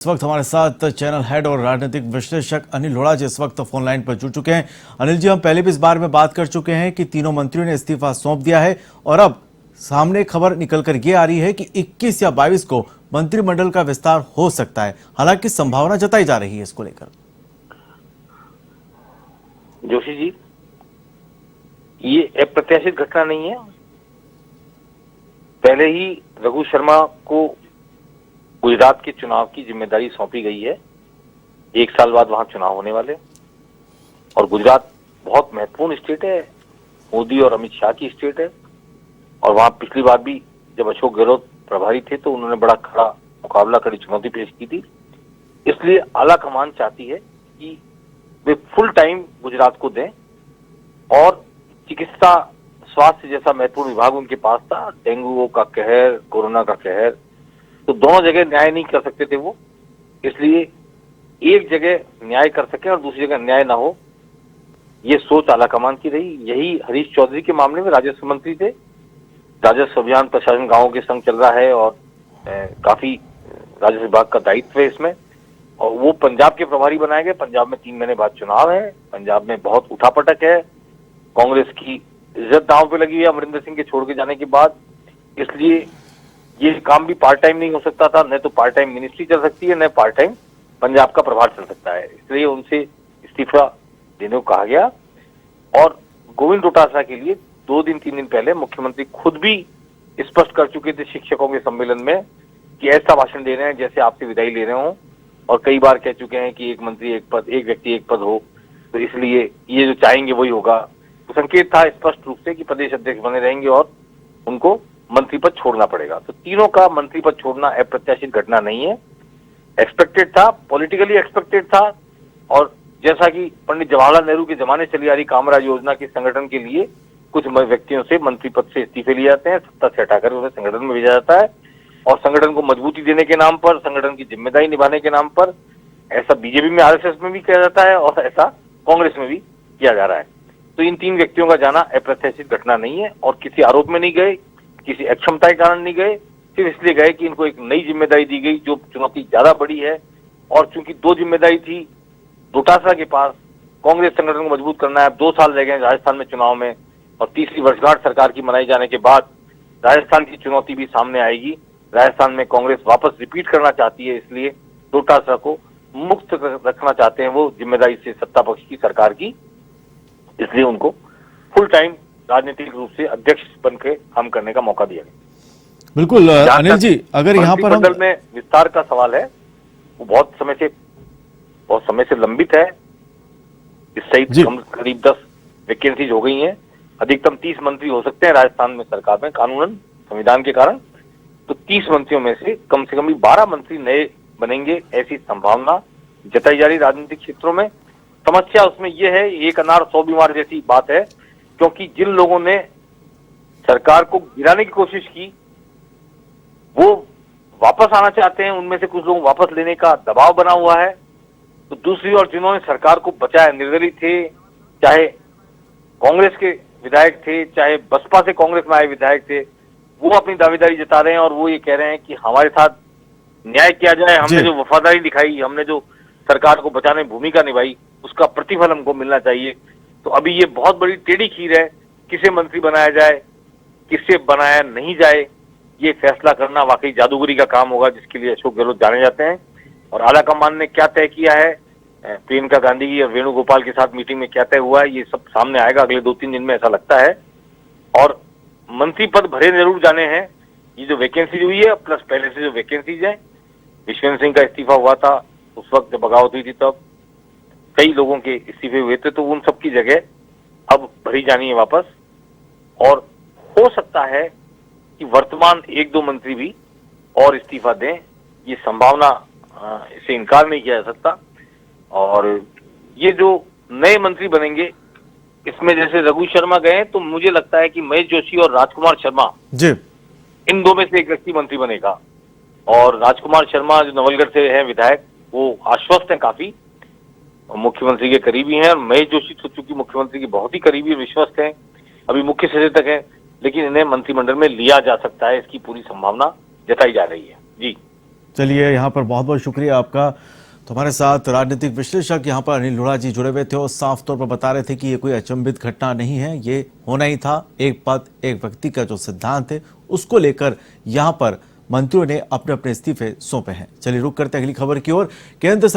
इस वक्त हमारे साथ चैनल हेड और राजनीतिक विश्लेषक अनिल लोढ़ा जी इस वक्त फोन लाइन पर जुड़ चुके हैं। अनिल जी, हम पहले भी इस बारे में बात कर चुके हैं कि तीनों मंत्रियों ने इस्तीफा सौंप दिया है और अब सामने खबर निकलकर ये आ रही है कि 21 या 22 को मंत्रिमंडल का विस्तार हो सकता है। हालांकि संभावना जताई जा रही है इसको लेकर। जोशी जी, ये अप्रत्याशित घटना नहीं है। पहले ही रघु शर्मा को गुजरात के चुनाव की जिम्मेदारी सौंपी गई है। 1 साल बाद वहां चुनाव होने वाले और गुजरात बहुत महत्वपूर्ण स्टेट है, मोदी और अमित शाह की स्टेट है। और वहां पिछली बार भी जब अशोक गहलोत प्रभारी थे तो उन्होंने बड़ा खड़ा मुकाबला, कड़ी चुनौती पेश की थी। इसलिए आला कमान चाहती है कि वे फुल टाइम गुजरात को दें और चिकित्सा स्वास्थ्य जैसा महत्वपूर्ण विभाग उनके पास था। डेंगू का कहर, कोरोना का कहर, तो दोनों जगह न्याय नहीं कर सकते थे वो। इसलिए एक जगह न्याय कर सके और दूसरी जगह न्याय ना हो, ये सोच आलाकमान की रही। यही हरीश चौधरी के मामले में राजस्व मंत्री थे। राजस्व अभियान प्रशासन गांवों के संग चल रहा है और काफी राजस्व विभाग का दायित्व है इसमें। और वो पंजाब के प्रभारी बनाए गए। पंजाब में 3 महीने बाद चुनाव है। पंजाब में बहुत उठापटक है। कांग्रेस की इज्जत दांव पे लगी है अमरिंदर सिंह के छोड़ के जाने के बाद। इसलिए ये काम भी पार्ट टाइम नहीं हो सकता था। न तो पार्ट टाइम मिनिस्ट्री चल सकती है, न पार्ट टाइम पंजाब का प्रभार चल सकता है। इसलिए उनसे इस्तीफा देने को कहा गया। और गोविंद डोटासरा के लिए 2-3 दिन पहले मुख्यमंत्री खुद भी स्पष्ट कर चुके थे शिक्षकों के सम्मेलन में कि ऐसा भाषण दे रहे हैं जैसे आपसे विदाई ले रहे हो। और कई बार कह चुके हैं कि एक मंत्री एक पद, एक व्यक्ति एक पद हो, तो इसलिए ये जो चाहेंगे वही होगा। तो संकेत था स्पष्ट रूप से कि प्रदेश अध्यक्ष बने रहेंगे और उनको मंत्री पद छोड़ना पड़ेगा। तो तीनों का मंत्री पद छोड़ना अप्रत्याशित घटना नहीं है। एक्सपेक्टेड था, पॉलिटिकली एक्सपेक्टेड था। और जैसा कि पंडित जवाहरलाल नेहरू के जमाने चली आ रही कामराज योजना के संगठन के लिए कुछ व्यक्तियों से मंत्री पद से इस्तीफे लिए जाते हैं, सत्ता से हटाकर उन्हें संगठन में भेजा जाता है और संगठन को मजबूती देने के नाम पर, संगठन की जिम्मेदारी निभाने के नाम पर, ऐसा बीजेपी में, आरएसएस में भी किया जाता है और ऐसा कांग्रेस में भी किया जा रहा है। तो इन 3 व्यक्तियों का जाना अप्रत्याशित घटना नहीं है और किसी आरोप में नहीं गए, किसी अक्षमता के कारण नहीं गए, सिर्फ इसलिए गए कि इनको एक नई जिम्मेदारी दी गई जो चुनौती ज्यादा बड़ी है। और चूंकि 2 जिम्मेदारी थी डोटासरा के पास, कांग्रेस संगठन को मजबूत करना है। 2 साल रह गए राजस्थान में चुनाव में और तीसरी वर्षगांठ सरकार की मनाई जाने के बाद राजस्थान की चुनौती भी सामने आएगी। राजस्थान में कांग्रेस वापस रिपीट करना चाहती है, इसलिए डोटासरा को मुक्त रखना चाहते हैं वो जिम्मेदारी से सत्ता पक्ष की, सरकार की। इसलिए उनको फुल टाइम राजनीतिक रूप से अध्यक्ष बनकर काम करने का मौका दिया गया। बिल्कुल अनिल जी, अगर यहाँ पर हम में विस्तार का सवाल है, वो बहुत समय से लंबित है। इस सहित करीब 10 वैकेंसीज हो गई हैं। अधिकतम 30 मंत्री हो सकते हैं राजस्थान में सरकार में कानूनन, संविधान के कारण। तो 30 मंत्रियों में से कम 12 मंत्री नए बनेंगे, ऐसी संभावना जताई जा रही राजनीतिक क्षेत्रों में। समस्या उसमें यह है, एक अनार 100 बीमार जैसी बात है, क्योंकि जिन लोगों ने सरकार को गिराने की कोशिश की वो वापस आना चाहते हैं। उनमें से कुछ लोग वापस लेने का दबाव बना हुआ है। तो दूसरी ओर जिन्होंने सरकार को बचाया, निर्दलीय थे, चाहे कांग्रेस के विधायक थे, चाहे बसपा से कांग्रेस में आए विधायक थे, वो अपनी दावेदारी जता रहे हैं और वो ये कह रहे हैं कि हमारे साथ न्याय किया जाए। हमने जो वफादारी दिखाई, हमने जो सरकार को बचाने में भूमिका निभाई, उसका प्रतिफल हमको मिलना चाहिए। तो अभी ये बहुत बड़ी टेढ़ी खीर है, किसे मंत्री बनाया जाए, किसे बनाया नहीं जाए, ये फैसला करना वाकई जादूगरी का काम होगा, जिसके लिए अशोक गहलोत जाने जाते हैं। और आलाकमान ने क्या तय किया है, प्रियंका गांधी की और वेणुगोपाल के साथ मीटिंग में क्या तय हुआ है, ये सब सामने आएगा अगले 2-3 दिन में, ऐसा लगता है। और मंत्री पद भरे जरूर जाने हैं। ये जो वैकेंसी हुई है प्लस पहले से जो वैकेंसीज है, विश्वेंद्र सिंह का इस्तीफा हुआ था उस वक्त जब बगावत हुई थी, तब कई लोगों के इस्तीफे हुए थे, तो उन सबकी जगह अब भरी जानी है वापस। और हो सकता है कि वर्तमान 1-2 मंत्री भी और इस्तीफा दें, ये संभावना, इसे इनकार नहीं किया जा सकता। और ये जो नए मंत्री बनेंगे, इसमें जैसे रघु शर्मा गए, तो मुझे लगता है कि महेश जोशी और राजकुमार शर्मा जी, इन 2 में से एक व्यक्ति मंत्री बनेगा। और राजकुमार शर्मा जो नवलगढ़ से हैं विधायक, वो आश्वस्त हैं काफी, मुख्यमंत्री के करीबी हैं। और महेश जोशी तो चूंकि मुख्यमंत्री के बहुत ही करीबी और विश्वस्त हैं, अभी मुख्य सचेतक हैं, लेकिन इन्हें मंत्रिमंडल में लिया जा सकता है, इसकी पूरी संभावना जताई जा रही है। जी। चलिए, यहाँ पर बहुत बहुत शुक्रिया आपका। तो हमारे साथ राजनीतिक विश्लेषक यहाँ पर अनिल लोढ़ा जी जुड़े हुए थे और साफ तौर पर बता रहे थे कि ये कोई अचंभित घटना नहीं है, ये होना ही था। एक पद एक व्यक्ति का जो सिद्धांत है उसको लेकर यहाँ पर मंत्रियों ने अपने अपने इस्तीफे सौंपे हैं। चलिए रुक करते अगली खबर की ओर। केंद्र